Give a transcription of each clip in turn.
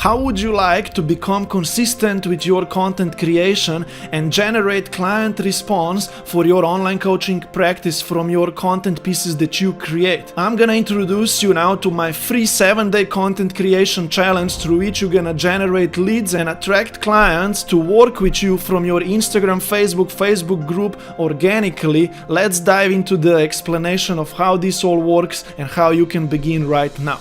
How would you like to become consistent with your content creation and generate client response for your online coaching practice from your content pieces that you create? I'm gonna introduce you now to my free 7-day content creation challenge through which you're gonna generate leads and attract clients to work with you from your Instagram, Facebook group organically. Let's dive into the explanation of how this all works and how you can begin right now.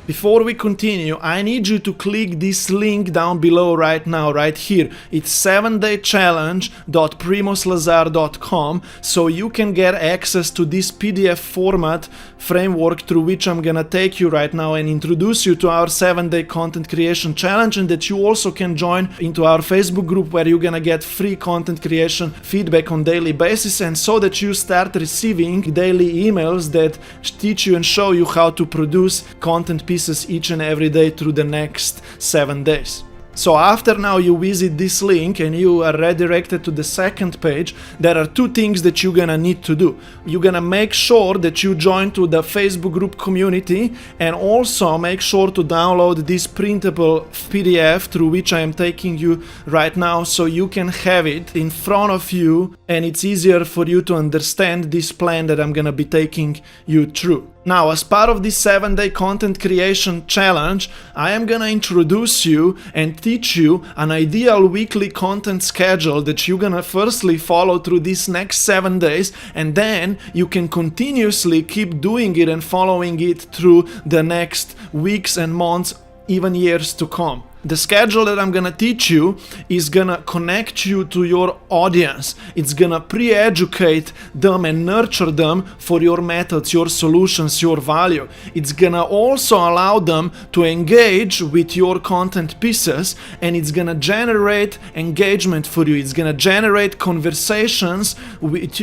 Before we continue, I need you to click this link down below right now, right here. It's 7daychallenge.primoslazar.com, so you can get access to this PDF format framework through which I'm gonna take you right now and introduce you to our 7-day content creation challenge, and that you also can join into our Facebook group where you're gonna get free content creation feedback on daily basis, and so that you start receiving daily emails that teach you and show you how to produce content pieces each and every day through the next 7 days. So after now you visit this link and you are redirected to the second page, there are two things that you're gonna need to do. You're gonna make sure that you join to the Facebook group community, and also make sure to download this printable PDF through which I am taking you right now, so you can have it in front of you and it's easier for you to understand this plan that I'm gonna be taking you through. Now, as part of this 7-day content creation challenge, I am gonna introduce you and teach you an ideal weekly content schedule that you're gonna firstly follow through these next 7 days, and then you can continuously keep doing it and following it through the next weeks and months, even years to come. The schedule that I'm gonna teach you is gonna connect you to your audience. It's gonna pre-educate them and nurture them for your methods, your solutions, your value. It's gonna also allow them to engage with your content pieces, and it's gonna generate engagement for you. It's gonna generate conversations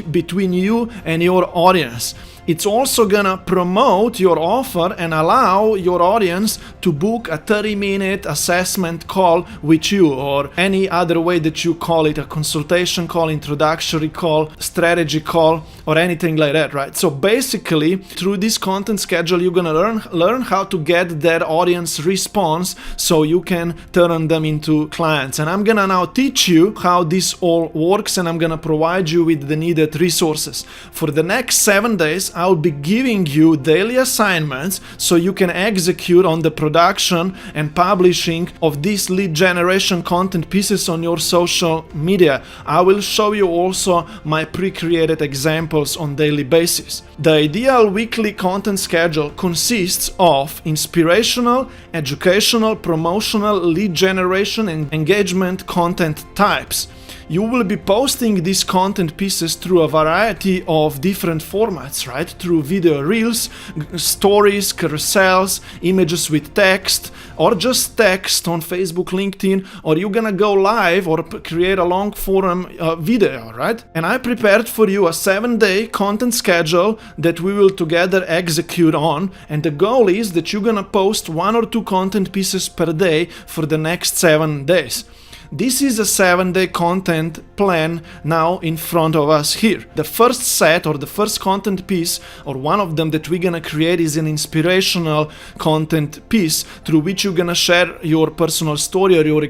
between you and your audience. It's also gonna promote your offer and allow your audience to book a 30-minute assessment call with you, or any other way that you call it, a consultation call, introductory call, strategy call, or anything like that, right? So basically, through this content schedule, you're gonna learn how to get that audience response so you can turn them into clients. And I'm gonna now teach you how this all works, and I'm gonna provide you with the needed resources. For the next 7 days, I'll be giving you daily assignments so you can execute on the production and publishing of these lead generation content pieces on your social media. I will show you also my pre-created examples on daily basis. The ideal weekly content schedule consists of inspirational, educational, promotional, lead generation, and engagement content types. You will be posting these content pieces through a variety of different formats, right? Through video reels, stories, carousels, images with text, or just text on Facebook, LinkedIn, or you're gonna go live or create a long form video, right? And I prepared for you a 7-day content schedule that we will together execute on, and the goal is that you're gonna post 1 or 2 content pieces per day for the next 7 days. This is a 7-day content plan now in front of us here. The first set, or the first content piece, or one of them that we're gonna create, is an inspirational content piece through which you're gonna share your personal story or your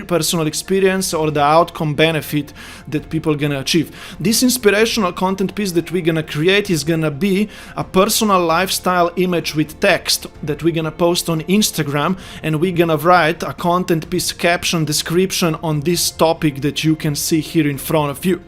personal experience or the outcome benefit that people gonna achieve. This inspirational content piece that we're gonna create is gonna be a personal lifestyle image with text that we're gonna post on Instagram, and we're gonna write a content piece caption description on this topic that you can see here in front of you.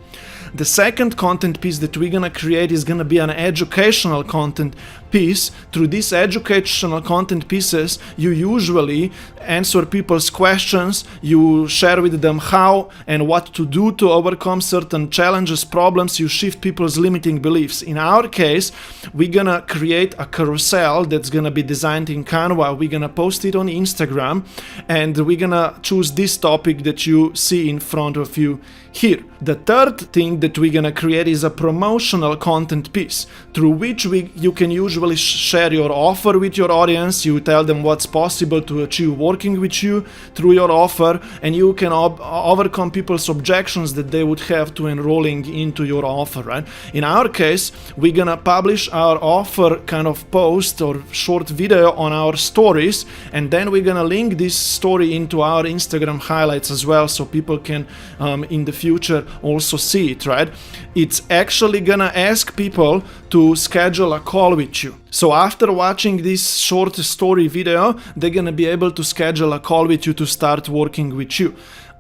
The second content piece that we're gonna create is gonna be an educational content piece. Through these educational content pieces, you usually answer people's questions, you share with them how and what to do to overcome certain challenges, problems, you shift people's limiting beliefs. In our case, we're gonna create a carousel that's gonna be designed in Canva, we're gonna post it on Instagram, and we're gonna choose this topic that you see in front of you here. The third thing that we're gonna create is a promotional content piece, through which you can usually usually share your offer with your audience. You tell them what's possible to achieve working with you through your offer, and you can overcome people's objections that they would have to enrolling into your offer, right? In our case, we're gonna publish our offer kind of post or short video on our stories, and then we're gonna link this story into our Instagram highlights as well, so people can in the future also see it, right? It's actually gonna ask people to schedule a call with you. So after watching this short story video, they're gonna be able to schedule a call with you to start working with you.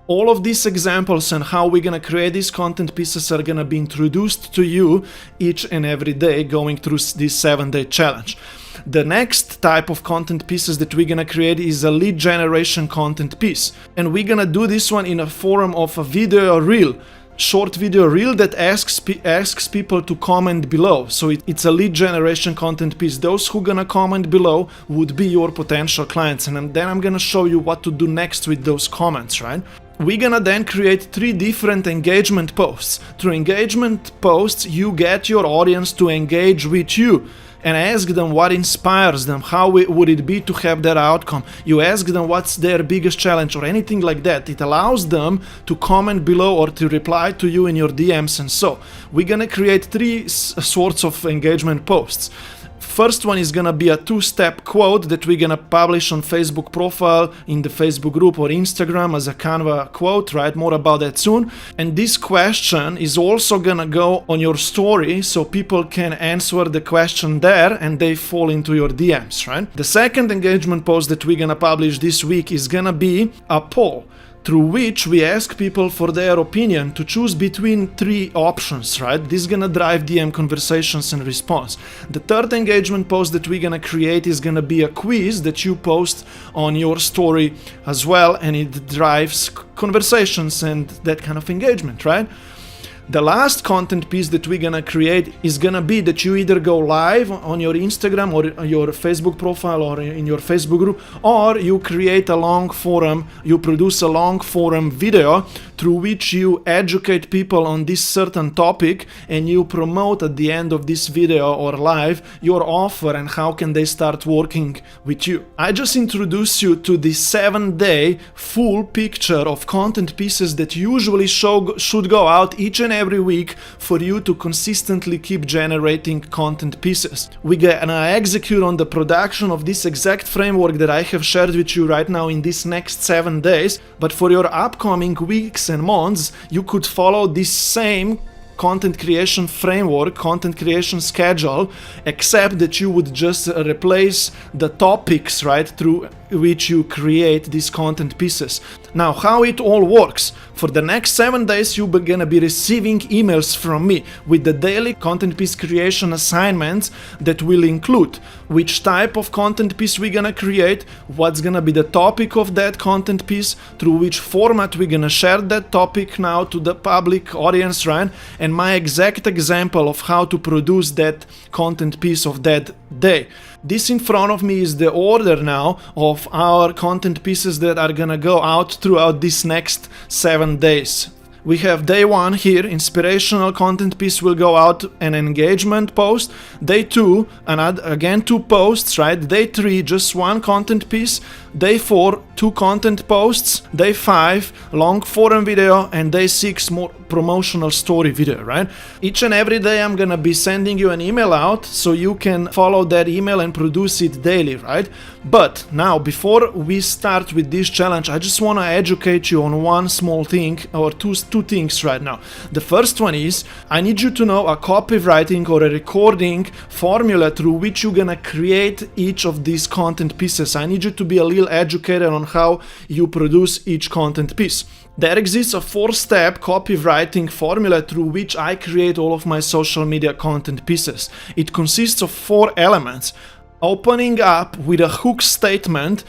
All of these examples and how we're gonna create these content pieces are gonna be introduced to you each and every day going through this 7-day challenge. The next type of content pieces that we're gonna create is a lead generation content piece. And we're gonna do this one in a form of a video reel. Short video reel that asks people to comment below. So it's a lead generation content piece. Those who gonna comment below would be your potential clients, and then I'm gonna show you what to do next with those comments, right? We're gonna then create 3 different engagement posts. Through engagement posts, you get your audience to engage with you and ask them what inspires them, how would it be to have that outcome. You ask them what's their biggest challenge or anything like that. It allows them to comment below or to reply to you in your DMs. And so we're gonna create 3 sorts of engagement posts. First one is gonna be a 2-step quote that we're gonna publish on Facebook profile, in the Facebook group or Instagram as a Canva quote, right? More about that soon. And this question is also gonna go on your story so people can answer the question there and they fall into your DMs, right? The second engagement post that we're gonna publish this week is gonna be a poll, through which we ask people for their opinion to choose between 3 options, right? This is gonna drive DM conversations and response. The third engagement post that we're gonna create is gonna be a quiz that you post on your story as well, and it drives conversations and that kind of engagement, right? The last content piece that we're gonna create is gonna be that you either go live on your Instagram or your Facebook profile or in your Facebook group, or you create a long forum, you produce a long forum video through which you educate people on this certain topic and you promote at the end of this video or live your offer and how can they start working with you. I just introduced you to the 7-day full picture of content pieces that usually should go out each and every week for you to consistently keep generating content pieces. We're gonna execute on the production of this exact framework that I have shared with you right now in these next 7 days, but for your upcoming weeks and months, you could follow this same content creation framework, content creation schedule, except that you would just replace the topics, right, through which you create these content pieces. Now, how it all works. For the next 7 days, you're gonna be receiving emails from me with the daily content piece creation assignments that will include which type of content piece we're gonna create, what's gonna be the topic of that content piece, through which format we're gonna share that topic now to the public audience, right? And my exact example of how to produce that content piece of that day. This in front of me is the order now of our content pieces that are gonna go out throughout this next 7 days. We have day 1 here, inspirational content piece will go out, an engagement post. Day 2, again 2 posts, right? Day 3, just 1 content piece. Day 4, 2 content posts. Day 5, long forum video, and day 6, more promotional story video, right? Each and every day I'm gonna be sending you an email out so you can follow that email and produce it daily, right? But now, before we start with this challenge, I just wanna educate you on one small thing, or two things right now. The first one is, I need you to know a copywriting or a recording formula through which you're gonna create each of these content pieces. I need you to be a little educated on how you produce each content piece. There exists a 4-step copywriting formula through which I create all of my social media content pieces. It consists of 4 elements. opening up with a hook statement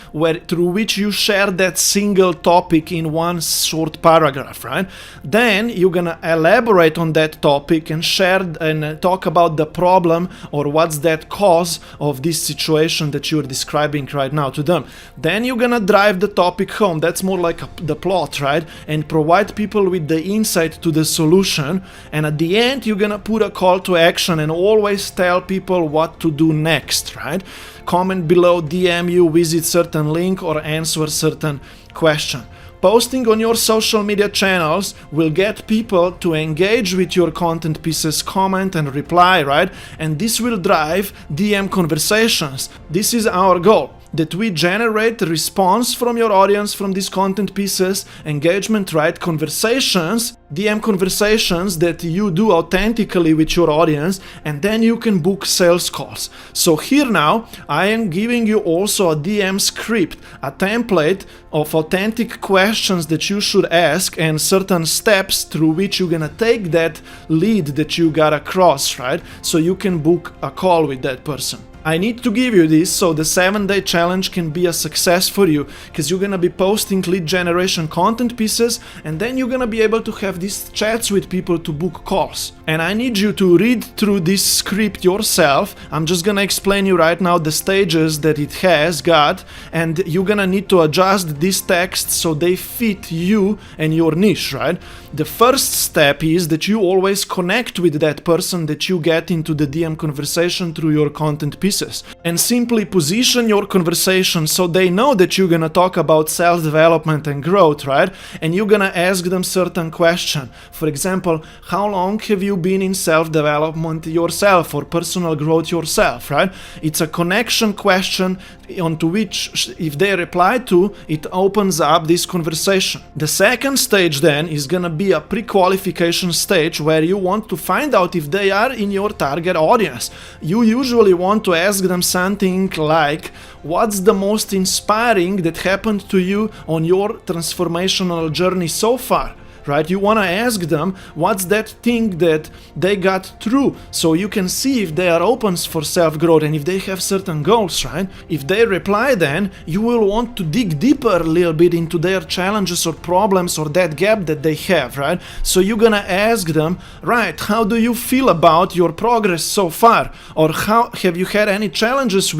through which you share that single topic in one short paragraph, right? Then you're gonna elaborate on that topic and share and talk about the problem or what's that cause of this situation that you're describing right now to them. Then you're gonna drive the topic home. That's more like the plot, right? And provide people with the insight to the solution. And at the end, you're gonna put a call to action and always tell people what to do next, right? Comment below, DM you, visit certain link, or answer certain question. Posting on your social media channels will get people to engage with your content pieces, comment and reply, right? And this will drive DM conversations. This is our goal, that we generate a response from your audience from these content pieces, engagement, right? Conversations, DM conversations that you do authentically with your audience, and then you can book sales calls. So here now, I am giving you also a DM script, a template of authentic questions that you should ask and certain steps through which you're gonna take that lead that you got across, right? So you can book a call with that person. I need to give you this so the 7-day challenge can be a success for you, because you're gonna be posting lead generation content pieces, and then you're gonna be able to have these chats with people to book calls. And I need you to read through this script yourself. I'm just gonna explain you right now the stages that it has got, and you're gonna need to adjust these texts so they fit you and your niche, right? The first step is that you always connect with that person that you get into the DM conversation through your content pieces. And simply position your conversation so they know that you're gonna talk about self-development and growth, right? And you're gonna ask them certain question. For example, how long have you been in self-development yourself or personal growth yourself, right? It's a connection question onto which, if they reply to, it opens up this conversation. The second stage then is gonna be a pre-qualification stage where you want to find out if they are in your target audience. You usually want to ask them something like, what's the most inspiring that happened to you on your transformational journey so far? Right? You want to ask them what's that thing that they got through, so you can see if they are open for self-growth and if they have certain goals, right? If they reply, then you will want to dig deeper a little bit into their challenges or problems or that gap that they have, right? So you're gonna ask them, right, how do you feel about your progress so far? Or how have you had any challenges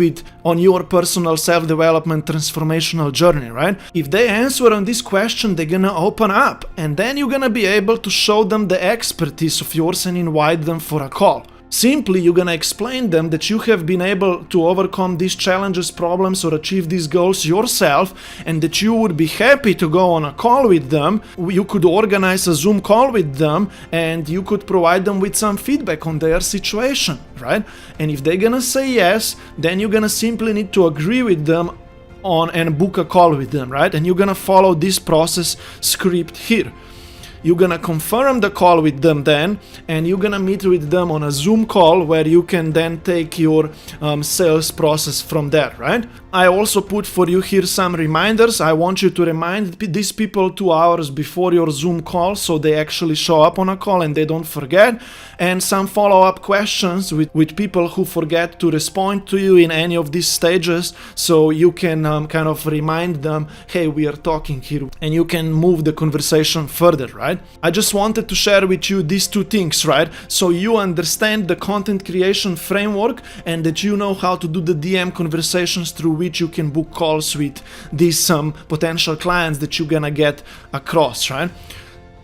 on your personal self-development transformational journey, right? If they answer on this question, they're gonna open up, and then you're gonna be able to show them the expertise of yours and invite them for a call. Simply, you're gonna explain them that you have been able to overcome these challenges, problems, or achieve these goals yourself, and that you would be happy to go on a call with them. You could organize a Zoom call with them, and you could provide them with some feedback on their situation, right? And if they're gonna say yes, then you're gonna simply need to agree with them on and book a call with them, right? And you're gonna follow this process script here. You're gonna confirm the call with them then, and you're gonna meet with them on a Zoom call where you can then take your sales process from there, right? I also put for you here some reminders. I want you to remind these people 2 hours before your Zoom call so they actually show up on a call and they don't forget. And some follow-up questions with people who forget to respond to you in any of these stages, so you can kind of remind them, hey, we are talking here, and you can move the conversation further, right? I just wanted to share with you these 2 things, right? So you understand the content creation framework and that you know how to do the DM conversations through which you can book calls with these potential clients that you're gonna get across, right?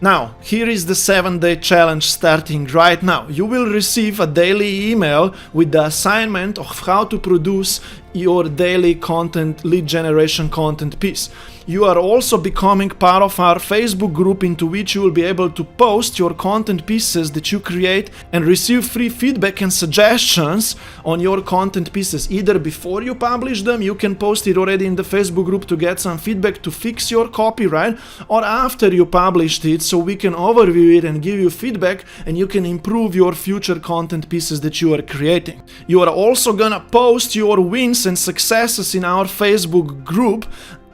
Now, here is the 7-day challenge starting right now. You will receive a daily email with the assignment of how to produce your daily content, lead generation content piece. You are also becoming part of our Facebook group, into which you will be able to post your content pieces that you create and receive free feedback and suggestions on your content pieces. Either before you publish them, you can post it already in the Facebook group to get some feedback to fix your copyright, or after you published it, so we can overview it and give you feedback, and you can improve your future content pieces that you are creating. You are also gonna post your wins and successes in our Facebook group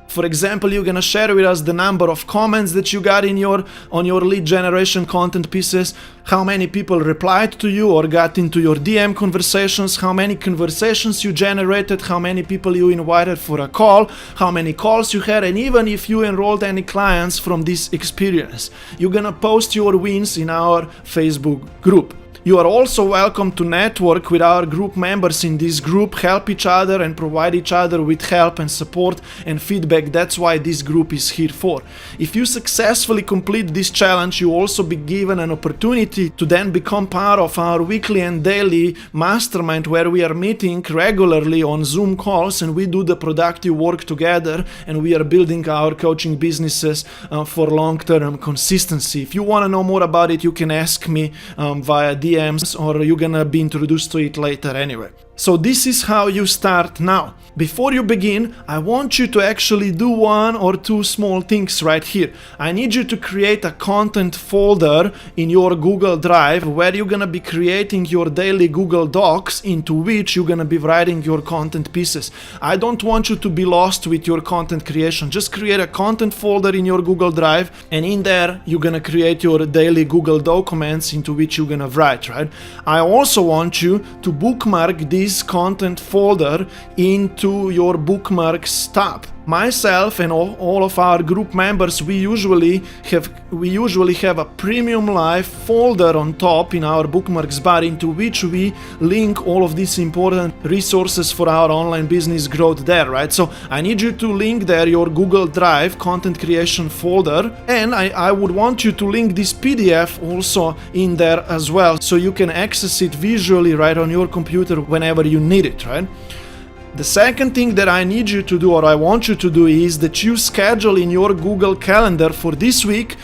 For example, you're gonna share with us the number of comments that you got on your lead generation content pieces, how many people replied to you or got into your DM conversations, how many conversations you generated, how many people you invited for a call, how many calls you had, and even if you enrolled any clients from this experience. You're gonna post your wins in our Facebook group. You are also welcome to network with our group members in this group, help each other and provide each other with help and support and feedback. That's why this group is here for. If you successfully complete this challenge, you also be given an opportunity to then become part of our weekly and daily mastermind, where we are meeting regularly on Zoom calls and we do the productive work together, and we are building our coaching businesses for long-term consistency. If you want to know more about it, you can ask me via DMs, or you're gonna be introduced to it later anyway. So this is how you start now. Before you begin, I want you to actually do one or two small things right here. I need you to create a content folder in your Google Drive where you're gonna be creating your daily Google Docs into which you're gonna be writing your content pieces. I don't want you to be lost with your content creation. Just create a content folder in your Google Drive, and in there you're gonna create your daily Google documents into which you're gonna write, right? I also want you to bookmark this content folder into your bookmarks tab. Myself and all of our group members, we usually have a premium live folder on top in our bookmarks bar, into which we link all of these important resources for our online business growth there, right? So I need you to link there your Google Drive content creation folder, and I would want you to link this PDF also in there as well, so you can access it visually right on your computer whenever you need it, right? The second thing that I need you to do, or I want you to do, is that you schedule in your Google Calendar for this week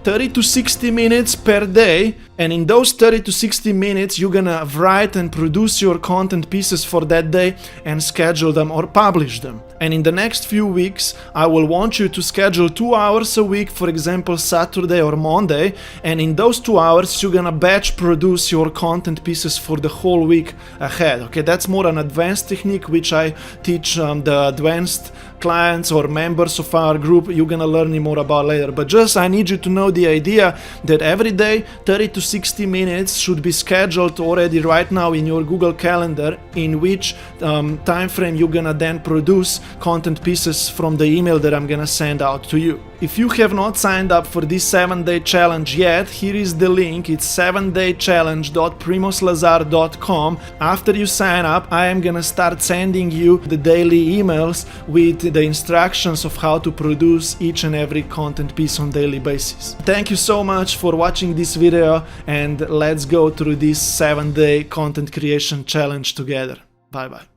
30 to 60 minutes per day, and in those 30 to 60 minutes you're gonna write and produce your content pieces for that day and schedule them or publish them. And in the next few weeks I will want you to schedule 2 hours a week, for example Saturday or Monday, and in those 2 hours you're gonna batch produce your content pieces for the whole week ahead. Okay, that's more an advanced technique which I teach the advanced clients or members of our group. You're gonna learn more about later, but just I need you to know the idea that every day 30 to 60 minutes should be scheduled already right now in your Google Calendar, in which time frame you're gonna then produce content pieces from the email that I'm gonna send out to you. If you have not signed up for this 7-day challenge yet, here is the link. It's 7daychallenge.primoslazar.com. After you sign up, I am gonna start sending you the daily emails with the instructions of how to produce each and every content piece on daily basis. Thank you so much for watching this video, and let's go through this 7-day content creation challenge together. Bye bye.